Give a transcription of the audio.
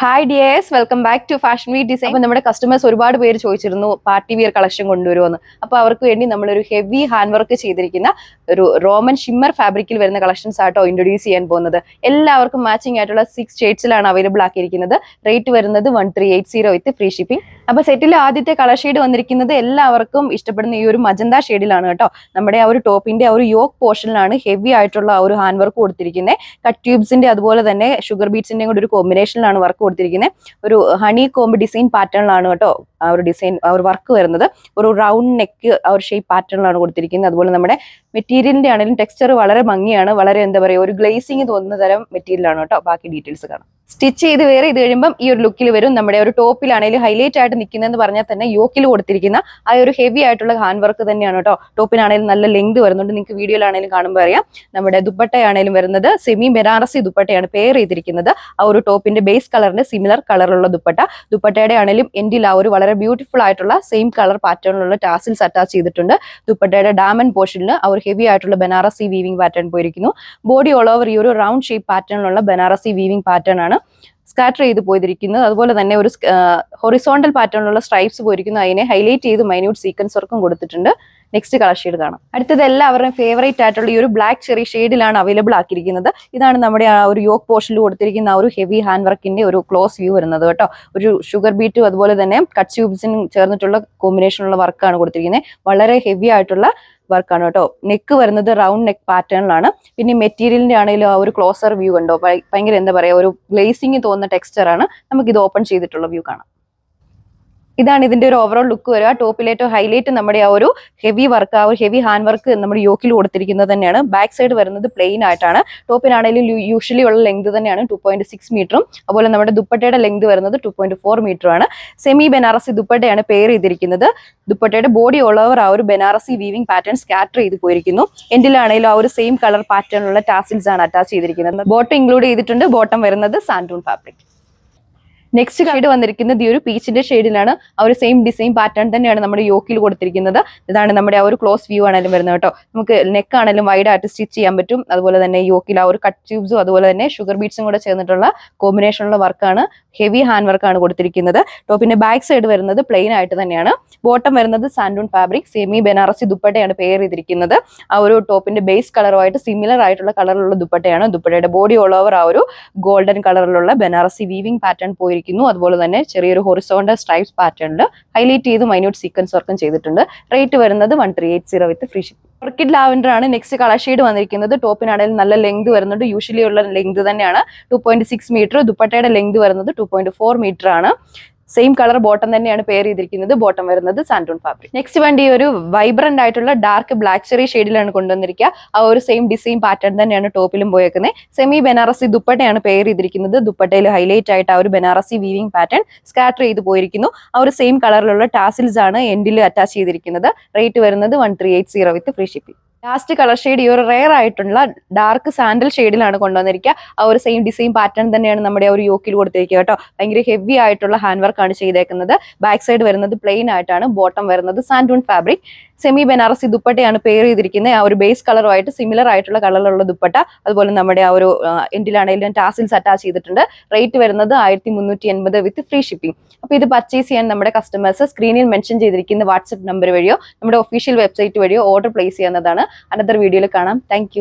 Hi dears, welcome back to fashion we design. അപ്പോൾ നമ്മുടെ customers ഒരുപാട് പേര് ചോദിച്ചിരുന്നു പാർട്ടി വിയർ കളക്ഷൻ കൊണ്ടുവരുമെന്ന്. അപ്പോൾ അവർക്ക് വേണ്ടി നമ്മളൊരു ഹെവി ഹാൻഡ് വർക്ക് ചെയ്തിരിക്കുന്ന ഒരു റോമൻ ഷിമ്മർ ഫാബ്രിക്കിൽ വരുന്ന കളക്ഷൻസ് ആട്ടോ ഇൻട്രൊഡ്യൂസ് ചെയ്യാൻ പോകുന്നത്. എല്ലാവർക്കും മാച്ചിങ് ആയിട്ടുള്ള 6 ഷെയ്ഡ്സിലാണ് അവൈലബിൾ ആക്കിയിരിക്കുന്നത്. റേറ്റ് വരുന്നത് 1380 വിത്ത് ഫ്രീ ഷിപ്പിംഗ്. അപ്പോൾ സെറ്റിലെ ആദ്യത്തെ കളർ ഷെയ്ഡ് വന്നിരിക്കുന്നത് എല്ലാവർക്കും ഇഷ്ടപ്പെടുന്ന ഈ ഒരു മജന്ത ഷെയ്ഡിലാണ് കേട്ടോ. നമ്മുടെ ആ ഒരു ടോപ്പിന്റെ ആ ഒരു യോക്ക് പോർഷനിലാണ് ഹെവി ആയിട്ടുള്ള ആ ഒരു ഹാൻഡ് വർക്ക് കൊടുത്തിരിക്കുന്നത്. കട്ട് ട്യൂബ്സിന്റെ അതുപോലെ തന്നെ ഷുഗർ ബീഡ്സിന്റെയും കൂടി ഒരു കോമ്പിനേഷനിലാണ് വർക്ക് കൊടുത്തിരിക്കുന്നത്. ഒരു ഹണി കോംബ് ഡിസൈൻ പാറ്റേണിലാണ് കേട്ടോ ആ ഒരു ഡിസൈൻ ആ ഒരു വർക്ക് വരുന്നത്. ഒരു റൗണ്ട് നെക്ക് ആ ഒരു ഷേപ്പ് പാറ്റേണിലാണ് കൊടുത്തിരിക്കുന്നത്. അതുപോലെ നമ്മുടെ മെറ്റീരിയലിന്റെ ആണെങ്കിലും ടെക്സ്ചർ വളരെ ഭംഗിയാണ്. വളരെ എന്താ പറയുക, ഒരു ഗ്ലേസിങ് തോന്നുന്ന തരം മെറ്റീരിയലാണ് കേട്ടോ. ബാക്കി ഡീറ്റെയിൽസ് കാണാം. സ്റ്റിച്ച് ചെയ്ത് വേറെ ഇത് കഴിയുമ്പം ഈ ഒരു ലുക്കിൽ വരും. നമ്മുടെ ഒരു ടോപ്പിലാണെങ്കിലും ഹൈലൈറ്റ് ആയിട്ട് നിൽക്കുന്നതെന്ന് പറഞ്ഞാൽ തന്നെ യോക്കിൽ കൊടുത്തിരിക്കുന്ന ആ ഒരു ഹെവി ആയിട്ടുള്ള ഹാൻഡ് വർക്ക് തന്നെയാണ് കേട്ടോ. ടോപ്പിനാണെങ്കിലും നല്ല ലെങ്ത് വരുന്നുണ്ട്. നിങ്ങൾക്ക് വീഡിയോയിലാണെങ്കിലും കാണുമ്പോൾ അറിയാം. നമ്മുടെ ദുപ്പട്ടയാണെങ്കിലും വരുന്നത് സെമി ബനാറസി ദുപ്പട്ടയാണ് പെയർ ചെയ്തിരിക്കുന്നത്. ആ ഒരു ടോപ്പിന്റെ ബേസ് കളറിന്റെ സിമിലർ കളറുള്ള ദുപ്പട്ട. ദുപ്പട്ടയുടെ ആണെങ്കിലും എൻഡിൽ ആ ഒരു വളരെ ബ്യൂട്ടിഫുൾ ആയിട്ടുള്ള സെയിം കളർ പാറ്റേണിലുള്ള ടാസിൽസ് അറ്റാച്ച് ചെയ്തിട്ടുണ്ട്. ദുപ്പട്ടയുടെ ഡാമൻ പോർഷനിൽ ആ ഒരു ഹെവി ആയിട്ടുള്ള ബനാറസി വീവിംഗ് പാറ്റേൺ പോയിരിക്കുന്നു. ബോഡി ഓൾ ഓവർ ഈ ഒരു റൗണ്ട് ഷേപ്പ് പാറ്റേണിലുള്ള ബനാറസി വീവിംഗ് പാറ്റേൺ ആണ് സ്കാറ്റർ ചെയ്ത് പോയിരിക്കുന്നത്. അതുപോലെ തന്നെ ഒരു ഹൊറിസോണ്ടൽ പാറ്റേണിലുള്ള സ്ട്രൈപ്സ് പോയിരിക്കുന്നു. അതിനെ ഹൈലൈറ്റ് ചെയ്ത് മൈന്യൂട്ട് സീക്വൻസ് വർക്കും കൊടുത്തിട്ടുണ്ട്. നെക്സ്റ്റ് കളർ ഷെയ്ഡ് കാണാം. അടുത്തത് എല്ലാവരുടെയും ഫേവറേറ്റ് ആയിട്ടുള്ള ഈ ഒരു ബ്ലാക്ക് ചെറി ഷെയ്ഡിലാണ് അവൈലബിൾ ആക്കിയിരിക്കുന്നത്. ഇതാണ് നമ്മുടെ ആ ഒരു യോക്ക് പോർഷനിൽ കൊടുത്തിരിക്കുന്ന ആ ഒരു ഹെവി ഹാൻഡ് വർക്കിന്റെ ഒരു ക്ലോസ് വ്യൂ വരുന്നത് കേട്ടോ. ഒരു ഷുഗർ ബീറ്റും അതുപോലെ തന്നെ കട്ട് ട്യൂബ്സിനും ചേർന്നിട്ടുള്ള കോമ്പിനേഷനുള്ള വർക്കാണ് കൊടുത്തിരിക്കുന്നത്. വളരെ ഹെവി ആയിട്ടുള്ള വർക്കാണ് കേട്ടോ. നെക്ക് വരുന്നത് റൗണ്ട് നെക്ക് പാറ്റേണിലാണ്. പിന്നെ മെറ്റീരിയലിന്റെ ആണെങ്കിലും ആ ഒരു ക്ലോസർ വ്യൂ ഉണ്ടോ, ഭയങ്കര എന്താ പറയാ, ഒരു ഗ്ലേസിങ് തോന്നുന്ന ടെക്സ്ചർ ആണ്. നമുക്ക് ഇത് ഓപ്പൺ ചെയ്തിട്ടുള്ള വ്യൂ കാണാം. ഇതാണ് ഇതിന്റെ ഒരു ഓവറോൾ ലുക്ക് വരിക. ടോപ്പിലേറ്റോ ഹൈലൈറ്റ് നമ്മുടെ ആ ഒരു ഹെവി വർക്ക്, ആ ഒരു ഹെവി ഹാൻഡ് വർക്ക് നമ്മുടെ യോക്കിൽ കൊടുത്തിരിക്കുന്നത് തന്നെയാണ്. ബാക്ക് സൈഡ് വരുന്നത് പ്ലെയിൻ ആയിട്ടാണ്. ടോപ്പിനാണെങ്കിലും യൂഷ്വലി ഉള്ള ലെങ്ത് തന്നെയാണ് 2.6 മീറ്ററും. അതുപോലെ നമ്മുടെ ദുപ്പട്ടയുടെ ലെങ്ത് വരുന്നത് 2.4 മീറ്ററും ആണ്. സെമി ബനാറസി ദുപ്പട്ടയാണ് പെയർ ചെയ്തിരിക്കുന്നത്. ദുപ്പട്ടയുടെ ബോഡി ഓൾ ഓവർ ആ ഒരു ബനാറസി വീവിംഗ് പാറ്റേൺ സ്കാറ്റർ ചെയ്ത് പോയിരിക്കുന്നു. എൻഡിലാണെങ്കിലും ആ ഒരു സെയിം കളർ പാറ്റേണിലുള്ള ടാസിൽസ് ആണ് അറ്റാച്ച് ചെയ്തിരിക്കുന്നത്. ബോട്ടം ഇൻക്ലൂഡ് ചെയ്തിട്ടുണ്ട്. ബോട്ടം വരുന്നത് സാൻഡൂൺ ഫാബ്രിക്. നെക്സ്റ്റ് ഷെയ്ഡ് വന്നിരിക്കുന്നത് ഈ ഒരു പീച്ചിന്റെ ഷെയ്ഡിലാണ്. ആ ഒരു സെയിം ഡിസൈൻ പാറ്റേൺ തന്നെയാണ് നമ്മുടെ യോക്കിൽ കൊടുത്തിരിക്കുന്നത്. ഇതാണ് നമ്മുടെ ആ ഒരു ക്ലോസ് വ്യൂ ആണെങ്കിലും വരുന്നത് കേട്ടോ. നമുക്ക് നെക്ക് ആണെങ്കിലും വൈഡ് ആയിട്ട് സ്റ്റിച്ച് ചെയ്യാൻ പറ്റും. അതുപോലെ തന്നെ യോക്കിൽ ആ ഒരു കട്ട് ട്യൂബ്സും അതുപോലെ തന്നെ ഷുഗർ ബീഡ്സും കൂടെ ചേർന്നിട്ടുള്ള കോമ്പിനേഷനുള്ള വർക്കാണ്, ഹെവി ഹാൻഡ് വർക്കാണ് കൊടുത്തിരിക്കുന്നത്. ടോപ്പിന്റെ ബാക്ക് സൈഡ് വരുന്നത് പ്ലെയിൻ ആയിട്ട് തന്നെയാണ്. ബോട്ടം വരുന്നത് സാൻഡൂൺ ഫാബ്രിക് സെമി ബനാറസി ദുപ്പട്ടയാണ് പെയർ ചെയ്തിരിക്കുന്നത്. ആ ഒരു ടോപ്പിന്റെ ബേസ് കളറുമായിട്ട് സിമിലർ ആയിട്ടുള്ള കളറിലുള്ള ദുപ്പട്ടയാണ്. ദുപ്പട്ടയുടെ ബോഡി ഓൾ ഓവർ ആ ഒരു ഗോൾഡൻ കളറിലുള്ള ബനാറസി വീവിംഗ് പാറ്റേൺ പോയിരിക്കുന്നു. അതുപോലെ തന്നെ ചെറിയൊരു ഹൊറിസോണ്ടൽ സ്ട്രൈപ്സ് പാറ്റേണിൽ ഹൈലൈറ്റ് ചെയ്ത് മൈന്യൂട്ട് സീക്വൻസ് വർക്കും ചെയ്തിട്ടുണ്ട്. റേറ്റ് വരുന്നത് 1380 വിത്ത് ഫ്രീ ഷിപ്പിംഗ്. ഓർക്കിഡ് ലാവൻഡർ ആണ് നെക്സ്റ്റ് കളർ ഷെയ്ഡ് വന്നിരിക്കുന്നത്. ടോപ്പിനാണെങ്കിലും നല്ല ലെങ്ത് വരുന്നുണ്ട്. യൂഷ്വലി ഉള്ള ലെങ്ത് തന്നെയാണ് 2.6 മീറ്റർ. ദുപ്പട്ടയുടെ ലെങ്ത് വരുന്നത് 2.4 മീറ്റർ ആണ്. സെയിം കളർ ബോട്ടം തന്നെയാണ് പെയർ ചെയ്തിരിക്കുന്നത്. ബോട്ടം വരുന്നത് സാൻഡൂൺ ഫാബ്രിക്. നെക്സ്റ്റ് വണ്ടി ഒരു വൈബ്രന്റ് ആയിട്ടുള്ള ഡാർക്ക് ബ്ലാക്ക് ചെറി ഷെയ്ഡിലാണ് കൊണ്ടുവന്നിരിക്കുക. ആ ഒരു സെയിം ഡിസൈൻ പാറ്റേൺ തന്നെയാണ് ടോപ്പിലും പോയേക്കുന്നത്. സെമി ബനാറസി ദുപ്പട്ടയാണ് പെയർ ചെയ്തിരിക്കുന്നത്. ദുപ്പട്ടയിൽ ഹൈലൈറ്റ് ആയിട്ട് ആ ഒരു ബനാറസി വീവിംഗ് പാറ്റേൺ സ്കാറ്റർ ചെയ്ത് പോയിരിക്കുന്നു. ആ ഒരു സെയിം കളറിലുള്ള ടാസിൽസ് ആണ് എൻഡിൽ അറ്റാച്ച് ചെയ്തിരിക്കുന്നത്. റേറ്റ് വരുന്നത് 1380 വിത്ത് free shipping. Last colour shade ഈ ഒരു റെയർ ആയിട്ടുള്ള ഡാർക്ക് സാൻഡൽ ഷെയ്ഡിലാണ് കൊണ്ടുവന്നിരിക്കുക. ആ ഒരു സെയിം ഡിസൈൻ പാറ്റേൺ തന്നെയാണ് നമ്മുടെ ആ ഒരു യോക്കിൽ കൊടുത്തിരിക്കുക കേട്ടോ. ഭയങ്കര ഹെവി ആയിട്ടുള്ള ഹാൻഡ് വർക്ക് ആണ് ചെയ്തേക്കുന്നത്. ബാക്ക് സൈഡ് വരുന്നത് പ്ലെയിൻ ആയിട്ടാണ്. ബോട്ടം വരുന്നത് സാൻഡൂൺ ഫാബ്രിക് സെമി ബനാറസി ദുപ്പട്ടയാണ് പെയർ ചെയ്തിരിക്കുന്നത്. ആ ഒരു ബേസ് കളറുമായിട്ട് സിമിലർ ആയിട്ടുള്ള കളറിലുള്ള ദുപ്പട്ട. അതുപോലെ നമ്മുടെ ആ ഒരു എൻഡിലാണെങ്കിലും ടാസിൽസ് അറ്റാച്ച് ചെയ്തിട്ടുണ്ട്. റേറ്റ് വരുന്നത് 1380 വിത്ത് ഫ്രീ ഷിപ്പിംഗ്. അപ്പോൾ ഇത് പർച്ചേസ് ചെയ്യാൻ നമ്മുടെ കസ്റ്റമേഴ്സ് സ്ക്രീനിൽ മെൻഷൻ ചെയ്തിരിക്കുന്ന വാട്സ്ആപ്പ് നമ്പർ വഴിയോ നമ്മുടെ ഒഫീഷ്യൽ വെബ്സൈറ്റ് വഴിയോ ഓർഡർ പ്ലേസ് ചെയ്യുന്നതാണ്. അനദർ വീഡിയോയിൽ കാണാം. താങ്ക്